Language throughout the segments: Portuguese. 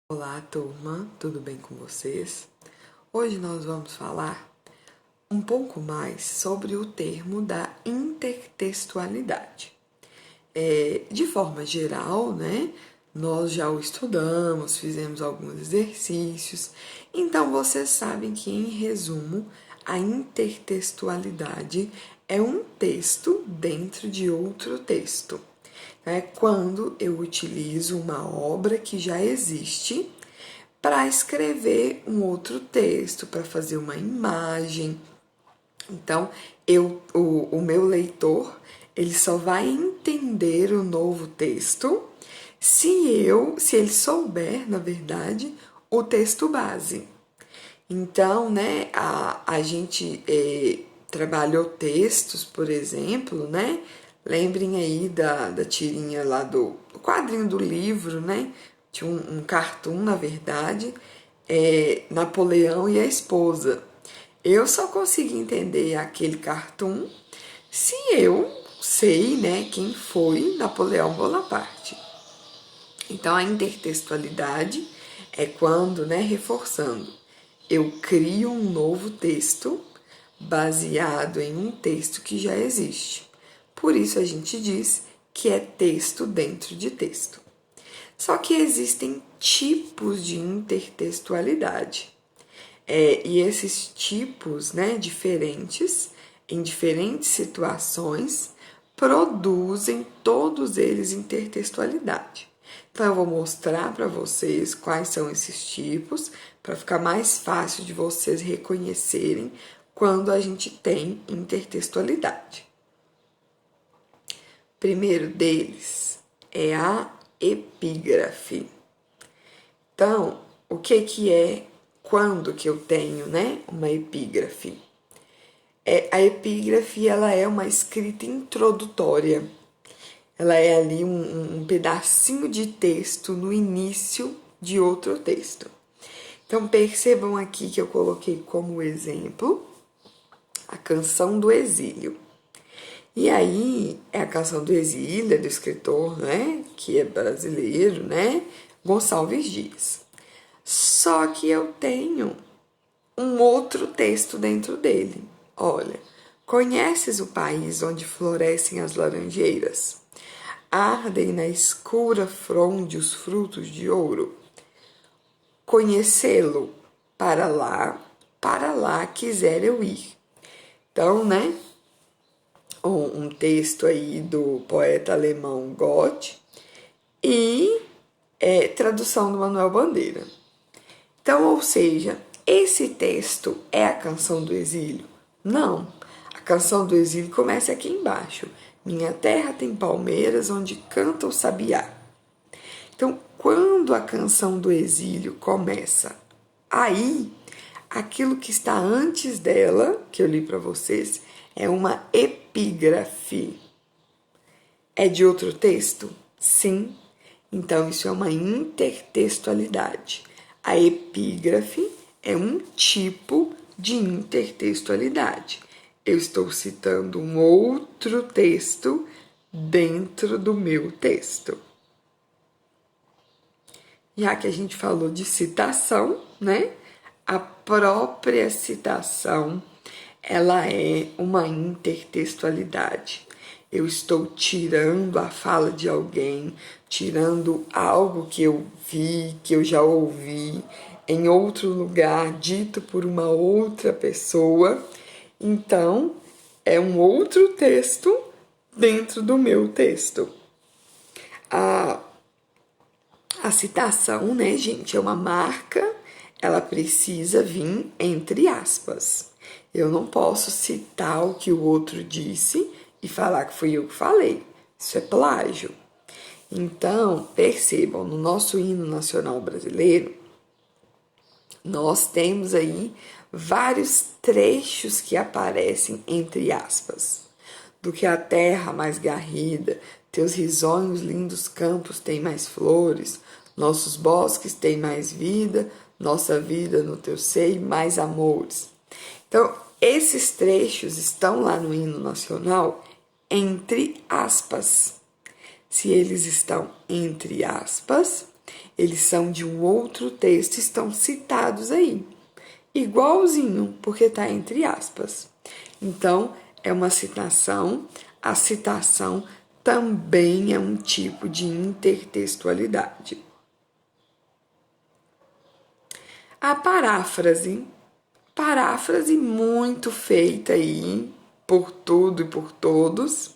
Olá, turma, tudo bem com vocês? Hoje nós vamos falar um pouco mais sobre o termo da intertextualidade. De forma geral, né, nós já o estudamos, fizemos alguns exercícios, então vocês sabem que, em resumo, a intertextualidade é um texto dentro de outro texto. É quando eu utilizo uma obra que já existe para escrever um outro texto, para fazer uma imagem. Então, o meu leitor, ele só vai entender o novo texto se ele souber, na verdade, o texto base. Então, né, a gente trabalhou textos, por exemplo, né? Lembrem aí da tirinha lá do quadrinho do livro, né? Tinha um cartoon, na verdade, Napoleão e a esposa. Eu só consegui entender aquele cartoon se eu sei, né, quem foi Napoleão Bonaparte. Então, a intertextualidade é quando, né, reforçando, eu crio um novo texto baseado em um texto que já existe. Por isso a gente diz que é texto dentro de texto. Só que existem tipos de intertextualidade. E esses tipos, né, diferentes, em diferentes situações, produzem todos eles intertextualidade. Então, eu vou mostrar para vocês quais são esses tipos, para ficar mais fácil de vocês reconhecerem quando a gente tem intertextualidade. Primeiro deles é a epígrafe. Então, o que é quando que eu tenho, né, uma epígrafe? A epígrafe, ela é uma escrita introdutória. Ela é ali um pedacinho de texto no início de outro texto. Então, percebam aqui que eu coloquei como exemplo a Canção do Exílio. E aí, é a Canção do Exílio, é do escritor, né, que é brasileiro, né, Gonçalves Dias. Só que eu tenho um outro texto dentro dele. Olha, conheces o país onde florescem as laranjeiras? Ardem na escura fronde os frutos de ouro. Conhecê-lo, para lá quiser eu ir. Então, né, um texto aí do poeta alemão Goethe e tradução do Manuel Bandeira. Então, ou seja, esse texto é a Canção do Exílio? Não. A Canção do Exílio começa aqui embaixo. Minha terra tem palmeiras onde canta o sabiá. Então, quando a Canção do Exílio começa aí, aquilo que está antes dela, que eu li para vocês, é uma epígrafe. É de outro texto? Sim. Então, isso é uma intertextualidade. A epígrafe é um tipo de intertextualidade. Eu estou citando um outro texto dentro do meu texto. Já que a gente falou de citação, né? A própria citação, ela é uma intertextualidade. Eu estou tirando a fala de alguém, tirando algo que eu vi, que eu já ouvi em outro lugar, dito por uma outra pessoa. Então, é um outro texto dentro do meu texto. A citação, né, gente, é uma marca, ela precisa vir entre aspas. Eu não posso citar o que o outro disse e falar que fui eu que falei. Isso é plágio. Então, percebam, no nosso hino nacional brasileiro, nós temos aí vários trechos que aparecem entre aspas. Do que a terra mais garrida, teus risonhos lindos campos têm mais flores, nossos bosques têm mais vida, nossa vida no teu seio mais amores. Então, esses trechos estão lá no hino nacional entre aspas. Se eles estão entre aspas, Eles são de um outro texto, estão citados aí. Igualzinho, porque está entre aspas. Então, é uma citação. A citação também é um tipo de intertextualidade. A paráfrase muito feita aí por tudo e por todos.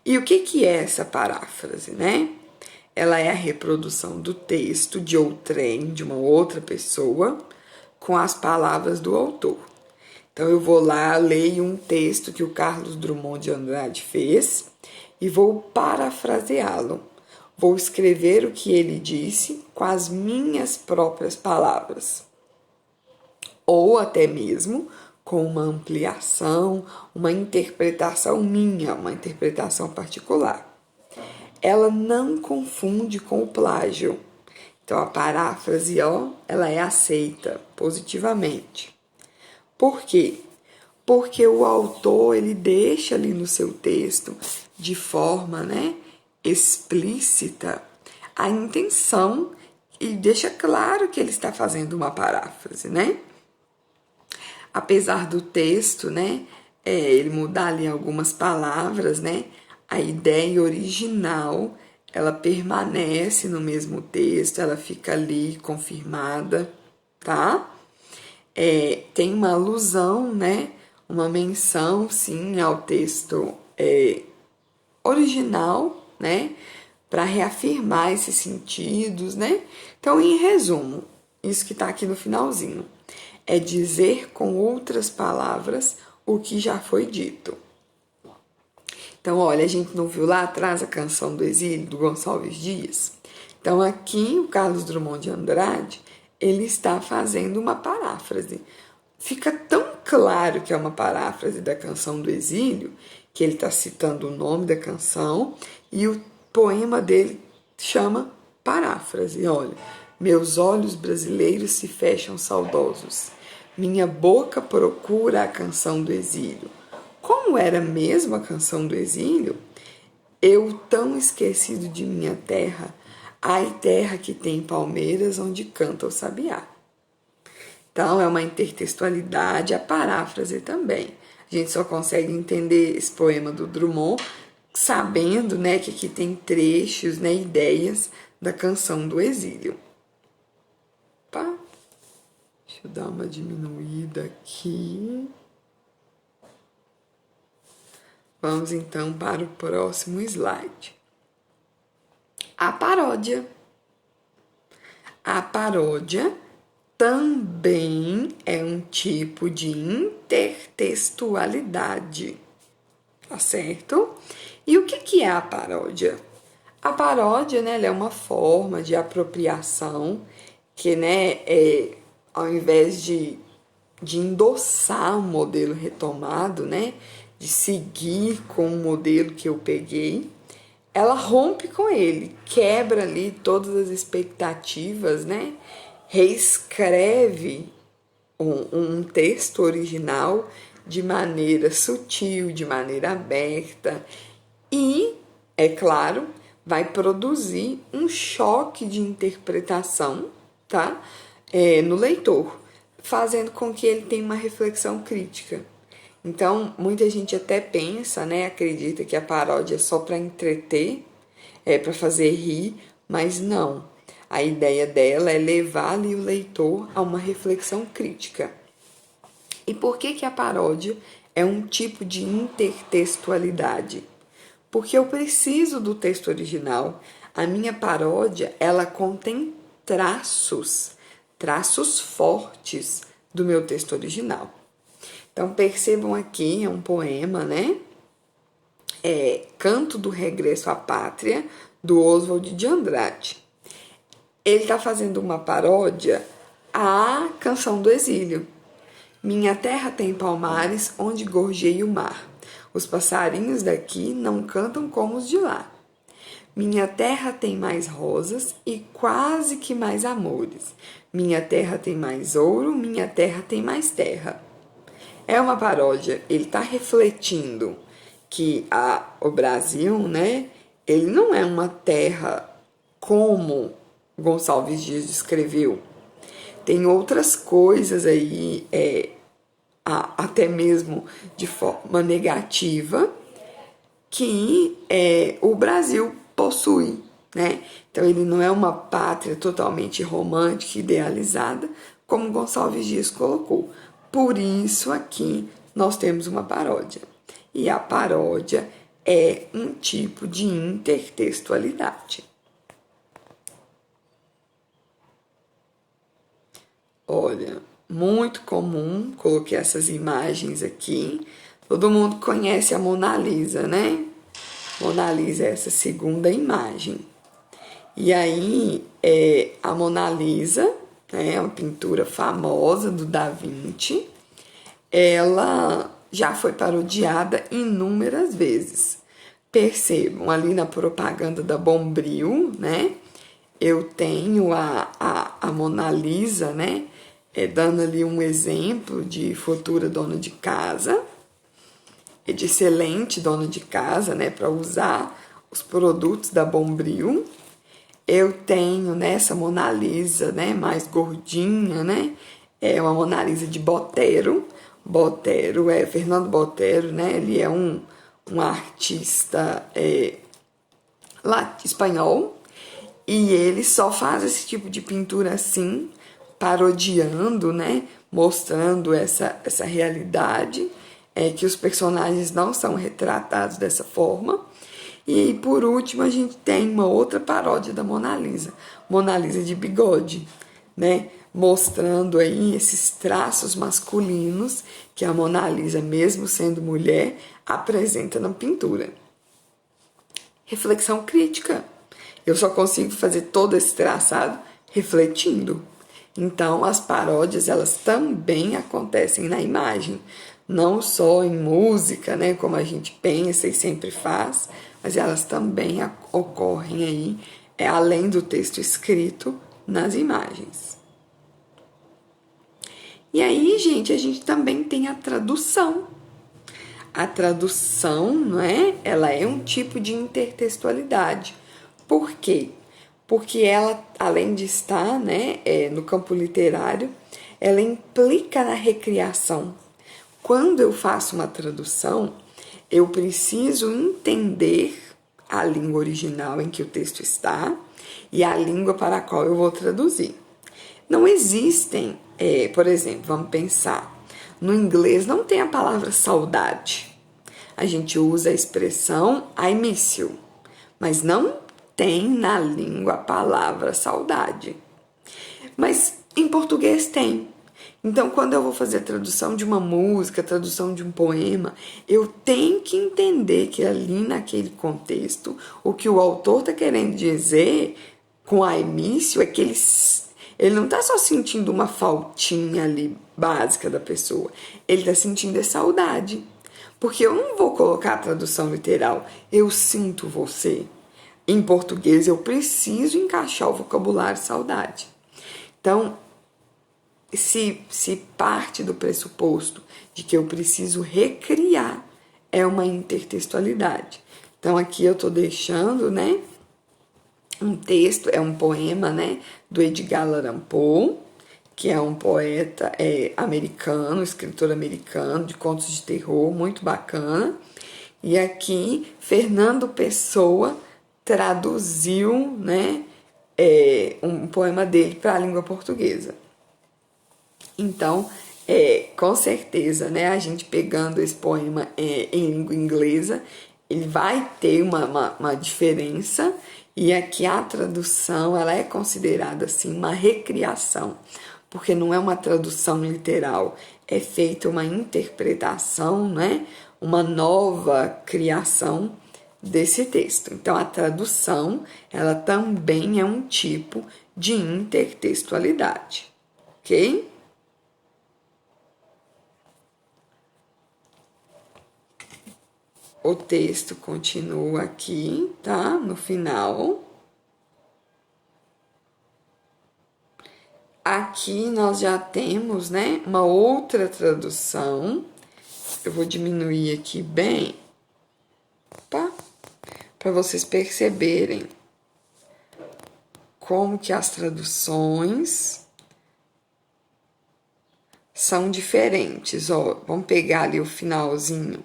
E o que é essa paráfrase, né? Ela é a reprodução do texto de outrem, de uma outra pessoa, com as palavras do autor. Então eu vou lá, leio um texto que o Carlos Drummond de Andrade fez e vou parafraseá-lo. Vou escrever o que ele disse com as minhas próprias palavras. Ou até mesmo com uma ampliação, uma interpretação minha, uma interpretação particular. Ela não confunde com o plágio. Então, a paráfrase, ela é aceita positivamente. Por quê? Porque o autor, ele deixa ali no seu texto, de forma, explícita, a intenção e deixa claro que ele está fazendo uma paráfrase, Apesar do texto, ele mudar ali algumas palavras, a ideia original, ela permanece no mesmo texto, ela fica ali confirmada, tá? Tem uma alusão, uma menção, sim, ao texto original, para reafirmar esses sentidos, Então, em resumo, isso que está aqui no finalzinho, é dizer com outras palavras o que já foi dito. Então, olha, a gente não viu lá atrás a Canção do Exílio, do Gonçalves Dias? Então, aqui o Carlos Drummond de Andrade, ele está fazendo uma paráfrase. Fica tão claro que é uma paráfrase da Canção do Exílio, que ele está citando o nome da canção, e o poema dele chama Paráfrase. Olha, meus olhos brasileiros se fecham saudosos. Minha boca procura a canção do exílio. Como era mesmo a canção do exílio? Eu tão esquecido de minha terra, ai terra que tem palmeiras onde canta o sabiá. Então, é uma intertextualidade, a paráfrase também. A gente só consegue entender esse poema do Drummond sabendo, que aqui tem trechos, ideias da canção do exílio. Tá? Deixa eu dar uma diminuída aqui. Vamos então para o próximo slide. A paródia. A paródia também é um tipo de intertextualidade, tá certo? E o que é a paródia? A paródia, ela é uma forma de apropriação que, ao invés de endossar um modelo retomado, de seguir com o modelo que eu peguei, ela rompe com ele, quebra ali todas as expectativas, reescreve um texto original de maneira sutil, de maneira aberta e, é claro, vai produzir um choque de interpretação, tá? No leitor, fazendo com que ele tenha uma reflexão crítica. Então, muita gente até pensa, acredita que a paródia é só para entreter, para fazer rir, mas não. A ideia dela é levar ali o leitor a uma reflexão crítica. E por que a paródia é um tipo de intertextualidade? Porque eu preciso do texto original. A minha paródia, ela contém traços fortes do meu texto original. Então, percebam aqui, é um poema, Canto do Regresso à Pátria, do Oswald de Andrade. Ele está fazendo uma paródia à Canção do Exílio. Minha terra tem palmares onde gorjeia o mar. Os passarinhos daqui não cantam como os de lá. Minha terra tem mais rosas e quase que mais amores. Minha terra tem mais ouro, minha terra tem mais terra. É uma paródia, ele está refletindo que o Brasil, ele não é uma terra como Gonçalves Dias descreveu. Tem outras coisas aí, até mesmo de forma negativa, que o Brasil possui, né? Então ele não é uma pátria totalmente romântica, idealizada, como Gonçalves Dias colocou. Por isso aqui nós temos uma paródia. E a paródia é um tipo de intertextualidade. Olha, muito comum, coloquei essas imagens aqui. Todo mundo conhece a Mona Lisa, né? Mona Lisa é essa segunda imagem. E aí, a Mona Lisa, né, é uma pintura famosa do Da Vinci, ela já foi parodiada inúmeras vezes. Percebam, ali na propaganda da Bombril, né? Eu tenho a Mona Lisa, né? Dando ali um exemplo de futura dona de casa, de excelente dona de casa, né? Para usar os produtos da Bombril. Eu tenho nessa Mona Lisa, né? Mais gordinha, né? É uma Mona Lisa de Botero. Botero Fernando Botero, né? Ele é um artista espanhol. E ele só faz esse tipo de pintura assim, parodiando, né? Mostrando essa realidade, que os personagens não são retratados dessa forma. E por último, a gente tem uma outra paródia da Mona Lisa, Mona Lisa de bigode, né? Mostrando aí esses traços masculinos que a Mona Lisa, mesmo sendo mulher, apresenta na pintura. Reflexão crítica. Eu só consigo fazer todo esse traçado refletindo. Então, as paródias, elas também acontecem na imagem, não só em música, né, como a gente pensa e sempre faz, mas elas também ocorrem aí, além do texto escrito, nas imagens. E aí, gente, a gente também tem a tradução. A tradução, não é? Ela é um tipo de intertextualidade. Por quê? Porque ela, além de estar, né, no campo literário, ela implica na recriação. Quando eu faço uma tradução, eu preciso entender a língua original em que o texto está e a língua para a qual eu vou traduzir. Não existem, por exemplo, vamos pensar, no inglês não tem a palavra saudade. A gente usa a expressão I miss you, mas não tem na língua a palavra saudade. Mas em português tem. Então, quando eu vou fazer a tradução de uma música, a tradução de um poema, eu tenho que entender que ali naquele contexto, o que o autor está querendo dizer com a início é que ele não está só sentindo uma faltinha ali básica da pessoa, ele está sentindo a saudade. Porque eu não vou colocar a tradução literal, eu sinto você. Em português, eu preciso encaixar o vocabulário saudade. Então, se parte do pressuposto de que eu preciso recriar, é uma intertextualidade. Então, aqui eu estou deixando, né, um texto, é um poema, né, do Edgar Allan Poe, que é um poeta americano, escritor americano de contos de terror, muito bacana. E aqui, Fernando Pessoa traduziu, né, um poema dele para a língua portuguesa. Então, com certeza, né, a gente pegando esse poema em língua inglesa, ele vai ter uma diferença, e aqui a tradução ela é considerada assim uma recriação, porque não é uma tradução literal, é feita uma interpretação, né, uma nova criação desse texto. Então, a tradução, ela também é um tipo de intertextualidade, ok? O texto continua aqui, tá? No final. Aqui nós já temos, né, uma outra tradução. Eu vou diminuir aqui bem, tá? Para vocês perceberem como que as traduções são diferentes. Ó, vamos pegar ali o finalzinho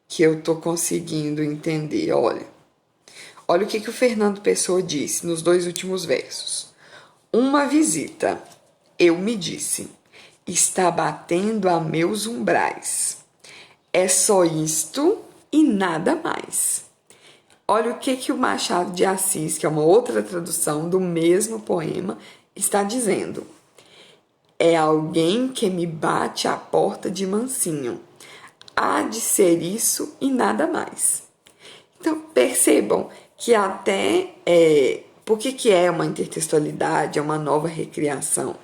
que eu tô conseguindo entender. Olha o que o Fernando Pessoa disse nos 2 últimos versos. Uma visita, eu me disse, está batendo a meus umbrais. É só isto e nada mais. Olha o que o Machado de Assis, que é uma outra tradução do mesmo poema, está dizendo. É alguém que me bate à porta de mansinho. Há de ser isso e nada mais. Então, percebam que até... por que é uma intertextualidade, é uma nova recriação?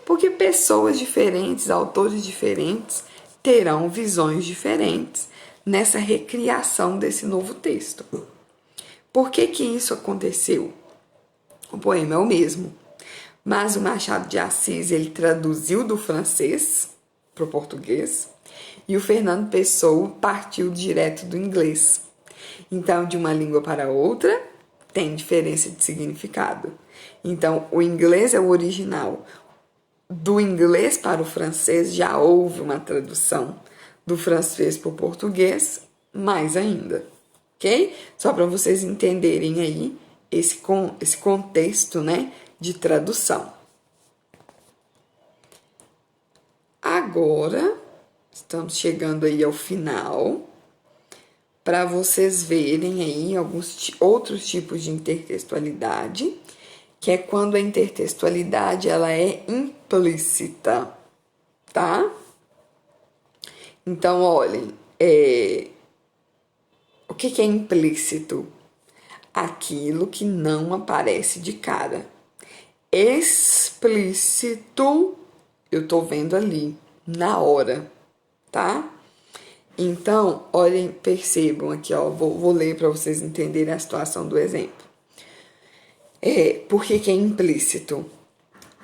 Porque pessoas diferentes, autores diferentes, terão visões diferentes nessa recriação desse novo texto. Por que isso aconteceu? O poema é o mesmo, mas o Machado de Assis ele traduziu do francês para o português e o Fernando Pessoa partiu direto do inglês. Então, de uma língua para outra, tem diferença de significado. Então, o inglês é o original. Do inglês para o francês já houve uma tradução do francês para o português, mais ainda. Ok? Só para vocês entenderem aí esse contexto, né, de tradução. Agora, estamos chegando aí ao final, para vocês verem aí alguns outros tipos de intertextualidade, que é quando a intertextualidade ela é implícita, tá? Então, olhem, o que é implícito? Aquilo que não aparece de cara. Explícito, eu tô vendo ali, na hora, tá? Então, olhem, percebam aqui, ó, vou ler para vocês entenderem a situação do exemplo. Por que é implícito?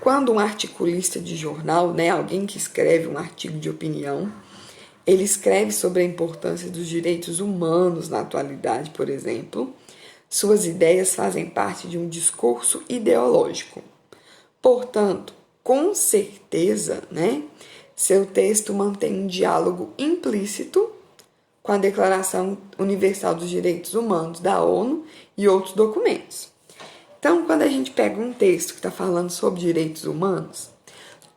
Quando um articulista de jornal, né, alguém que escreve um artigo de opinião, ele escreve sobre a importância dos direitos humanos na atualidade, por exemplo, suas ideias fazem parte de um discurso ideológico. Portanto, com certeza, né, seu texto mantém um diálogo implícito com a Declaração Universal dos Direitos Humanos da ONU e outros documentos. Então, quando a gente pega um texto que está falando sobre direitos humanos,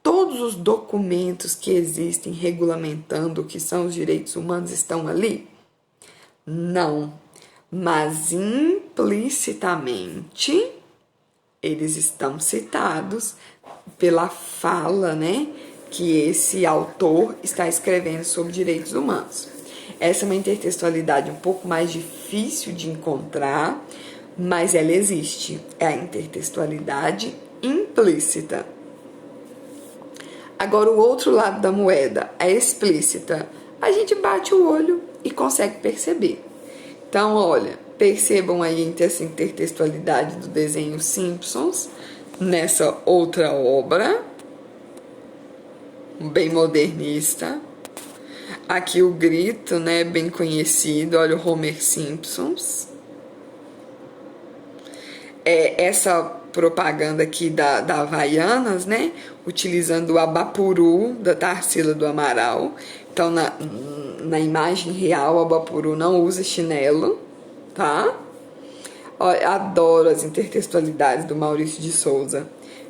todos os documentos que existem regulamentando o que são os direitos humanos estão ali? Não, mas implicitamente eles estão citados pela fala, né, que esse autor está escrevendo sobre direitos humanos. Essa é uma intertextualidade um pouco mais difícil de encontrar, mas ela existe. É a intertextualidade implícita. Agora, o outro lado da moeda, a explícita. A gente bate o olho e consegue perceber. Então, olha, percebam aí essa intertextualidade do desenho Simpsons nessa outra obra, bem modernista. Aqui o grito, né, bem conhecido, olha o Homer Simpsons. Essa propaganda aqui da Havaianas, né, utilizando o Abapuru da Tarsila do Amaral. Então, na imagem real, o Abapuru não usa chinelo, tá? Adoro as intertextualidades do Maurício de Souza.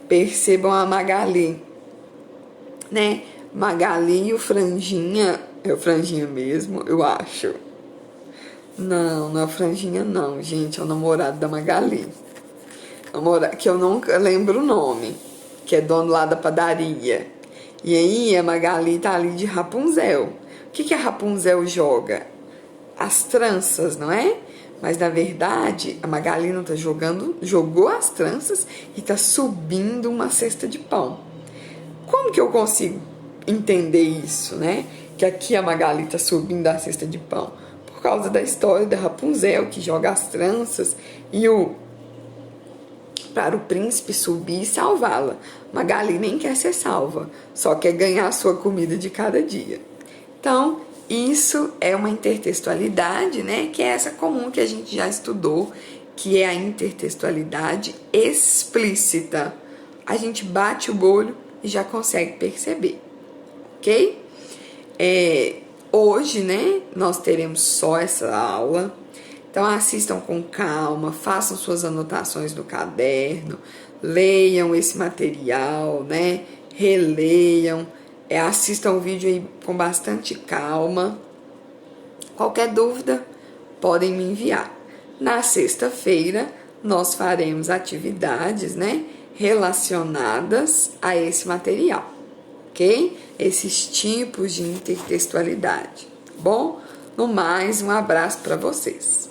Percebam a Magali, né? Magali e o Franjinha, é o Franjinha mesmo, eu acho. Não é o Franjinha não, gente, é o namorado da Magali. Que eu não lembro o nome, que é dono lá da padaria. E aí a Magali tá ali de Rapunzel. O que a Rapunzel joga? As tranças, não é? Mas na verdade a Magali não tá jogou as tranças e tá subindo uma cesta de pão. Como que eu consigo entender isso, né? Que aqui a Magali tá subindo a cesta de pão? Por causa da história da Rapunzel, que joga as tranças e para o príncipe subir e salvá-la. Magali nem quer ser salva, só quer ganhar a sua comida de cada dia. Então, isso é uma intertextualidade, né? Que é essa comum que a gente já estudou que é a intertextualidade explícita. A gente bate o olho e já consegue perceber, ok? Hoje, né, nós teremos só essa aula, então assistam com calma, façam suas anotações no caderno, leiam esse material, né, releiam, assistam o vídeo aí com bastante calma. Qualquer dúvida, podem me enviar. Na sexta-feira, nós faremos atividades, né, relacionadas a esse material, ok? Esses tipos de intertextualidade, tá bom? No mais, um abraço para vocês.